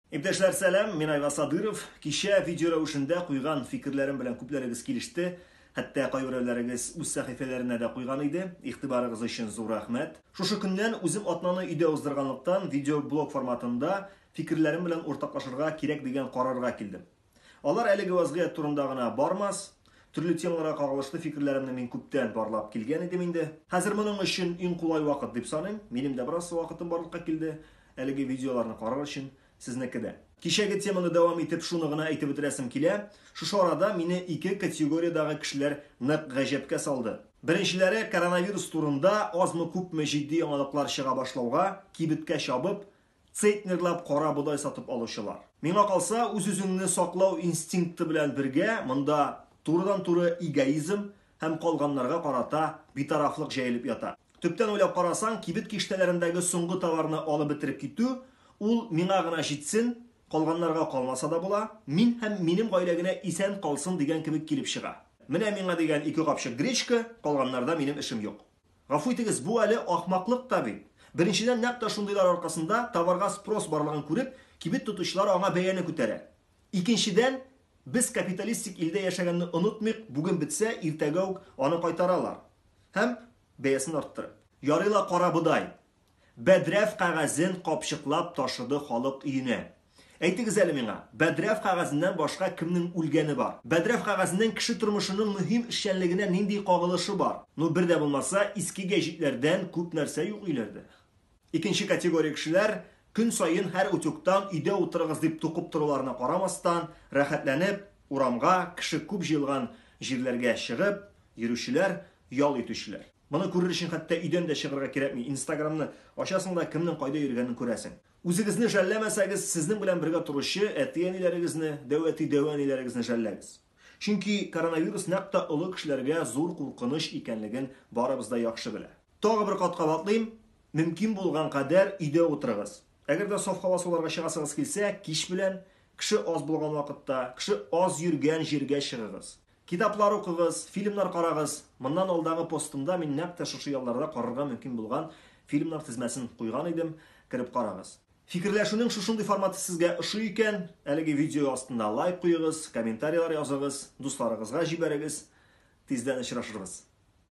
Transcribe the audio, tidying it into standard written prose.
Иптәшләр, сәлам, мин Айваз Садыров. Кичә видео рәвешендә куйган фикерләрем белән күпләрегез килеште. Хәтта кайберәүләрегез үз сәхифәләренә дә куйган иде. Игътибарыгыз өчен зур рәхмәт. Шушы көннән үзем атнаны өйдә уздырганлыктан видеоблог форматында фикерләрем белән уртаклашырга кирәк дигән карарга килдем. Алар әлеге вазгыять турында гына бармас. Төрле темаларга кагылышлы фикерләремне мин күптән барлап килгән идем инде. Хәзер моның өчен иң кулай вакыт дип саныйм. Минем дә бераз вакытым барлыкка килде. Әлеге видеоларны карар өчен сезнекедә. Кичәге теманы дәвам итеп шуны гына әйтеп бетерәсем килә. Шушы арада мине ике категориядагы кешеләр нык гаҗәпкә салды. Беренчеләре коронавирус турында азмы-күпме җитди яңалыклар чыга башлауга кибеткә чабып, цейтнерлап кара бодай сатып алучылар. Миңа калса, үз-үзеңне саклау инстинкты белән бергә монда турыдан-туры эгоизм һәм калганнарга карата битарафлык җәелеп ята. Төптән уйлап карасаң, кибет киштәләрендәге соңгы товарны алып бетереп китү, ул миңа гына җитсен, калганнарга калмаса да була, мин һәм минем гаилә генә исән калсын дигән кебек килеп чыга. Менә миңа дигән ике капчык гречка, калганнарда минем эшем юк. Гафу итегез, бу әле ахмаклык та бит. Беренчедән, нәкъ та шундыйлар аркасында товарга спрос барлыгын күреп, кибет тотучылар аңа бәяне күтәрә. Икенчедән, без капиталистик илдә яшәгәнне онытмыйк, бүген бетсә, иртәгә үк аны кайтаралар. Һәм бәясен арттырып. Ярыйла кара бодай. Бәдрәф кәгазен капчыклап ташыды халык өенә. Әйтегез әле миңа, бәдрәф кәгазеннән башка кемнең үлгәне бар? Бәдрәф кәгазеннән кеше тормышының мөһим эшчәнлегенә нинди кагылышы бар? Бер дә булмаса, иске гәҗитләрдән күп нәрсә юк өйләрдә. Икенче категория кешеләр көн сайын һәр утюктан өйдә утырыгыз дип тукып торуларына карамастан, рәхәтләнеп, урамга, кеше күп җыелган җирләргә чыгып, йөрүчеләр, ял итүчеләр. Моны күрер өчен хәтта өйдән дә чыгарга кирәкми. Инстаграмны ачасың да кемнең кайда йөргәнен күрәсең. Үзегезне жәлләмәсәгез, сезнең белән бергә туручы әти-әниләрегезне, дәүләти-дәвәниләрегезне жәлләгез. Чөнки коронавирус нәкъ та олы кешеләргә зур куркыныч икәнлеген барыбыз да яхшы белә. Тагы бер кат кабатлыйм, мөмкин булган кадәр өйдә утырыгыз. Әгәр дә саф һава суларга чыгасыгыз килсә, кич белән, кеше аз булган вакытта, кеше аз йөргән җиргә чыгыгыз. Китаплар укыгыз, фильмнар карагыз. Моннан алдагы постымда мин нәкъ та шушы ялларда карарга мөмкин булган фильмнар тизмәсен куйган идем, кирип карагыз. Фикерләшүнең шушындый форматы сезгә ошый икән, әлеге видео астында лайк куегыз, комментарийлар языгыз, дусларыгызга җибәрегез. Тиздән очрашырбыз.